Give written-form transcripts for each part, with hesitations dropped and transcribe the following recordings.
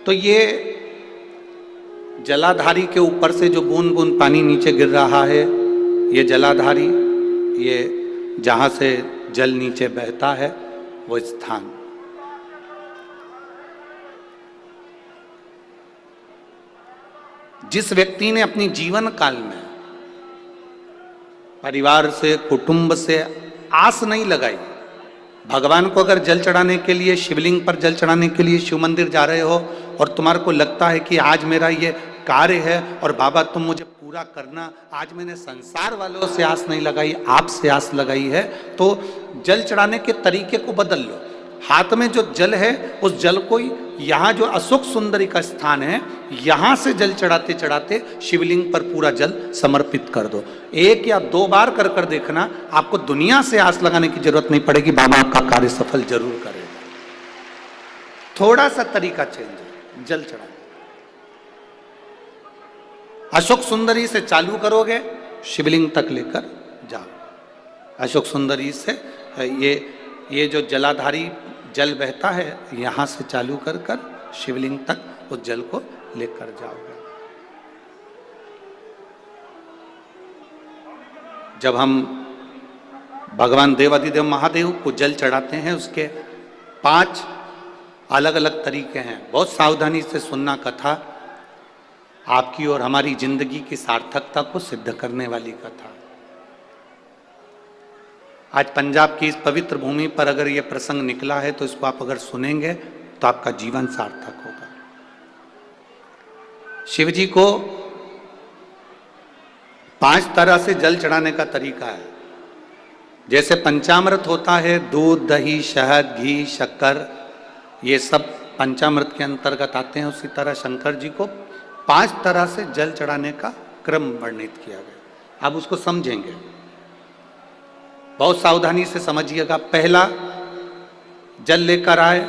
तो ये जलाधारी के ऊपर से जो बूंद बूंद पानी नीचे गिर रहा है, ये जलाधारी, ये जहां से जल नीचे बहता है वो स्थान। जिस व्यक्ति ने अपनी जीवन काल में परिवार से, कुटुंब से आस नहीं लगाई, भगवान को अगर जल चढ़ाने के लिए, शिवलिंग पर जल चढ़ाने के लिए शिव मंदिर जा रहे हो और तुम्हारे को लगता है कि आज मेरा ये कार्य है और बाबा तुम मुझे पूरा करना, आज मैंने संसार वालों से आस नहीं लगाई, आपसे आस लगाई है, तो जल चढ़ाने के तरीके को बदल लो। हाथ में जो जल है उस जल को यहाँ जो अशोक सुंदरी का स्थान है, यहाँ से जल चढ़ाते चढ़ाते शिवलिंग पर पूरा जल समर्पित कर दो। 1 या 2 बार कर कर देखना, आपको दुनिया से आस लगाने की जरूरत नहीं पड़ेगी, बाबा आपका कार्य सफल जरूर करेगा। थोड़ा सा तरीका चेंज है जल चढ़ाने। अशोक सुंदरी से चालू करोगे, शिवलिंग तक लेकर जाओ। अशोक सुंदरी से ये जो जलाधारी जल बहता है, यहां से चालू कर कर शिवलिंग तक उस जल को लेकर जाओगे। जब हम भगवान देवाधिदेव महादेव को जल चढ़ाते हैं, उसके 5 अलग अलग तरीके हैं। बहुत सावधानी से सुनना कथा, आपकी और हमारी जिंदगी की सार्थकता को सिद्ध करने वाली कथा। आज पंजाब की इस पवित्र भूमि पर अगर यह प्रसंग निकला है तो इसको आप अगर सुनेंगे तो आपका जीवन सार्थक होगा। शिव जी को 5 तरह से जल चढ़ाने का तरीका है। जैसे पंचामृत होता है, दूध, दही, शहद, घी, शक्कर, ये सब पंचामृत के अंतर्गत आते हैं, उसी तरह शंकर जी को 5 तरह से जल चढ़ाने का क्रम वर्णित किया गया। अब उसको समझेंगे, बहुत सावधानी से समझिएगा। पहला, जल लेकर आए,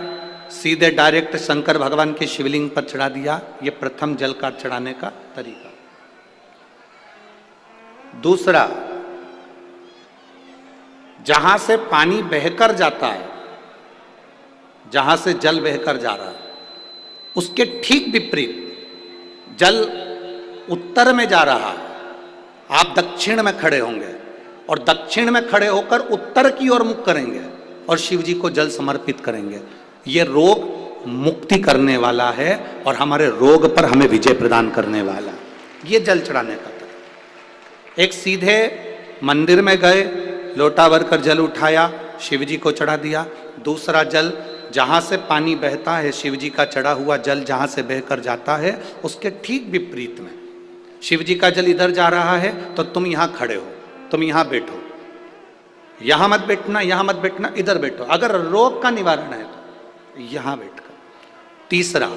सीधे डायरेक्ट शंकर भगवान के शिवलिंग पर चढ़ा दिया, ये प्रथम जल का चढ़ाने का तरीका। दूसरा, जहां से पानी बहकर जाता है, जहां से जल बहकर जा रहा है, उसके ठीक विपरीत जल उत्तर में जा रहा है, आप दक्षिण में खड़े होंगे और दक्षिण में खड़े होकर उत्तर की ओर मुख करेंगे और शिव जी को जल समर्पित करेंगे। ये रोग मुक्ति करने वाला है और हमारे रोग पर हमें विजय प्रदान करने वाला, ये जल चढ़ाने का तरीका। एक सीधे मंदिर में गए, लोटा भरकर जल उठाया, शिव जी को चढ़ा दिया। दूसरा जल, जहां से पानी बहता है, शिव जी का चढ़ा हुआ जल जहां से बहकर जाता है, उसके ठीक विपरीत में शिव जी का जल इधर जा रहा है तो तुम यहां खड़े हो, तुम यहां बैठो, यहां मत बैठना, यहां मत बैठना, इधर बैठो। अगर रोग का निवारण है तो यहां बैठकर। तीसरा,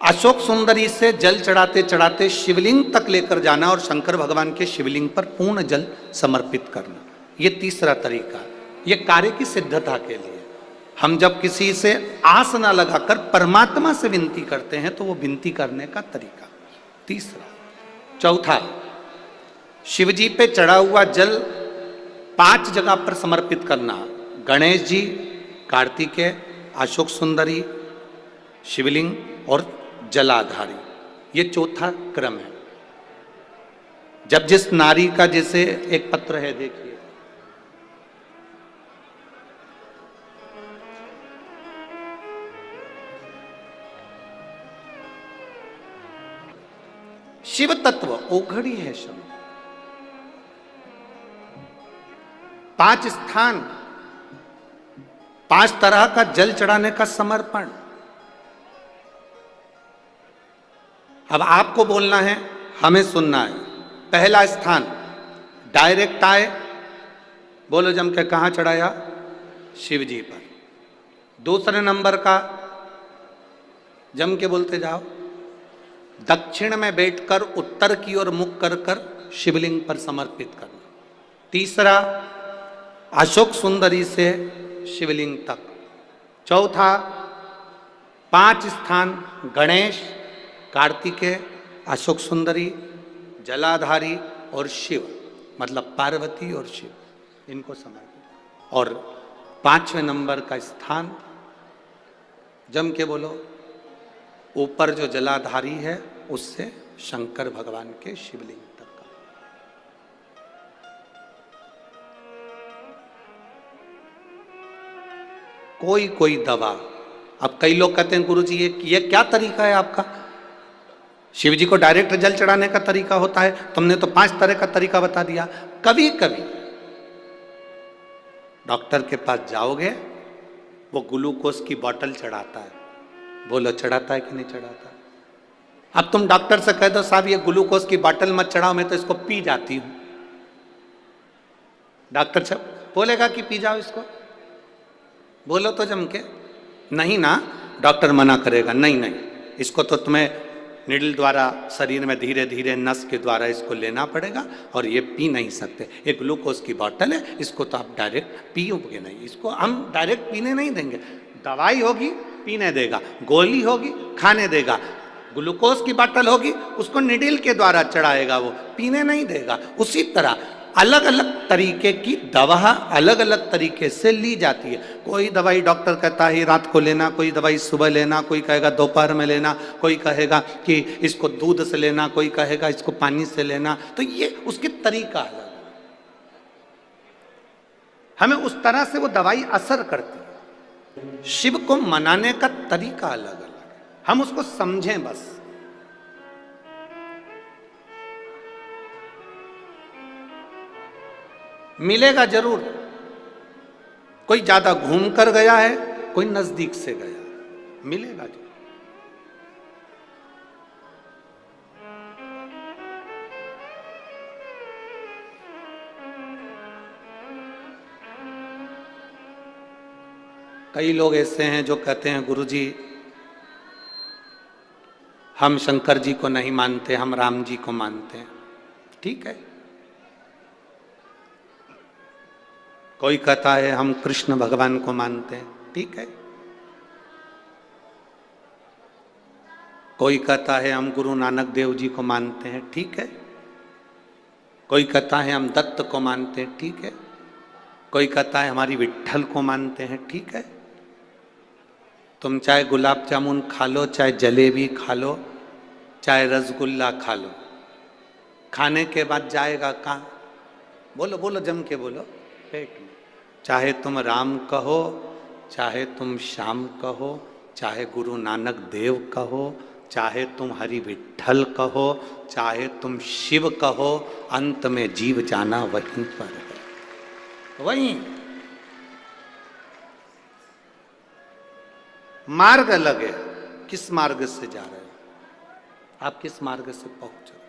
अशोक सुंदरी से जल चढ़ाते चढ़ाते शिवलिंग तक लेकर जाना और शंकर भगवान के शिवलिंग पर पूर्ण जल समर्पित करना, ये तीसरा तरीका। ये कार्य की सिद्धता के लिए हम जब किसी से आस ना लगाकर परमात्मा से विनती करते हैं तो वो विनती करने का तरीका तीसरा। चौथा, शिव जी पे चढ़ा हुआ जल 5 जगह पर समर्पित करना, गणेश जी, कार्तिकेय, अशोक सुंदरी, शिवलिंग और जलाधारी, ये चौथा क्रम है। जब जिस नारी का, जैसे एक पत्र है, देखिए, शिव तत्व ओघड़ी है शब्द, 5 स्थान, 5 तरह का जल चढ़ाने का समर्पण। अब आपको बोलना है, हमें सुनना है। पहला स्थान, डायरेक्ट आए, बोलो जम के, कहां चढ़ाया? शिव जी पर। दूसरे नंबर का, जम के बोलते जाओ, दक्षिण में बैठकर उत्तर की ओर मुख कर कर शिवलिंग पर समर्पित करना। तीसरा, अशोक सुंदरी से शिवलिंग तक। चौथा, 5 स्थान, गणेश, कार्तिकेय, अशोक सुंदरी, जलाधारी और शिव, मतलब पार्वती और शिव, इनको समर्पित। और 5वें नंबर का स्थान, जम के बोलो, ऊपर जो जलाधारी है उससे शंकर भगवान के शिवलिंग तक का। कोई कोई दवा, अब कई लोग कहते हैं गुरुजी ये क्या तरीका है आपका, शिव जी को डायरेक्ट जल चढ़ाने का तरीका होता है, तुमने तो 5 तरह का तरीका बता दिया। कभी कभी डॉक्टर के पास जाओगे, वो ग्लूकोज की बोतल चढ़ाता है, बोलो चढ़ाता है कि नहीं चढ़ाता। अब तुम डॉक्टर से कह दो साहब ये ग्लूकोज की बोतल मत चढ़ाओ, मैं तो इसको पी जाती हूं, डॉक्टर साहब बोलेगा कि पी जाओ इसको, बोलो तो जम के, नहीं ना, डॉक्टर मना करेगा, नहीं नहीं इसको तो तुम्हें निडल द्वारा शरीर में धीरे धीरे नस के द्वारा इसको लेना पड़ेगा और ये पी नहीं सकते, एक ग्लूकोज की बोतल है, इसको तो आप डायरेक्ट पियोगे नहीं, इसको हम डायरेक्ट पीने नहीं देंगे, दवाई होगी पीने देगा, गोली होगी खाने देगा, ग्लूकोज की बोतल होगी उसको निडल के द्वारा चढ़ाएगा, वो पीने नहीं देगा। उसी तरह अलग अलग तरीके की दवा अलग अलग तरीके से ली जाती है। कोई दवाई डॉक्टर कहता है रात को लेना, कोई दवाई सुबह लेना, कोई कहेगा दोपहर में लेना, कोई कहेगा कि इसको दूध से लेना, कोई कहेगा इसको पानी से लेना, तो ये उसके तरीका अलग है, हमें उस तरह से वो दवाई असर करती है। शिव को मनाने का तरीका अलग अलग है, हम उसको समझें बस। मिलेगा जरूर, कोई ज्यादा घूम कर गया है, कोई नजदीक से गया, मिलेगा जरूर। कई लोग ऐसे हैं जो कहते हैं गुरुजी हम शंकर जी को नहीं मानते, हम राम जी को मानते हैं, ठीक है। कोई कहता है हम कृष्ण भगवान को मानते हैं, ठीक है। कोई कहता है हम गुरु नानक देव जी को मानते हैं, ठीक है। कोई कहता है हम दत्त को मानते हैं, ठीक है। कोई कहता है हमारी विट्ठल को मानते हैं, ठीक है। तुम चाहे गुलाब जामुन खा लो, चाहे जलेबी खा लो, चाहे रसगुल्ला खा लो, खाने के बाद जाएगा कहाँ? बोलो बोलो जम के बोलो, पेट में। चाहे तुम राम कहो, चाहे तुम श्याम कहो, चाहे गुरु नानक देव कहो, चाहे तुम हरि विट्ठल कहो, चाहे तुम शिव कहो, अंत में जीव जाना वहीं पर है। वहीं मार्ग अलग है, किस मार्ग से जा रहे हो आप, किस मार्ग से पहुंचो।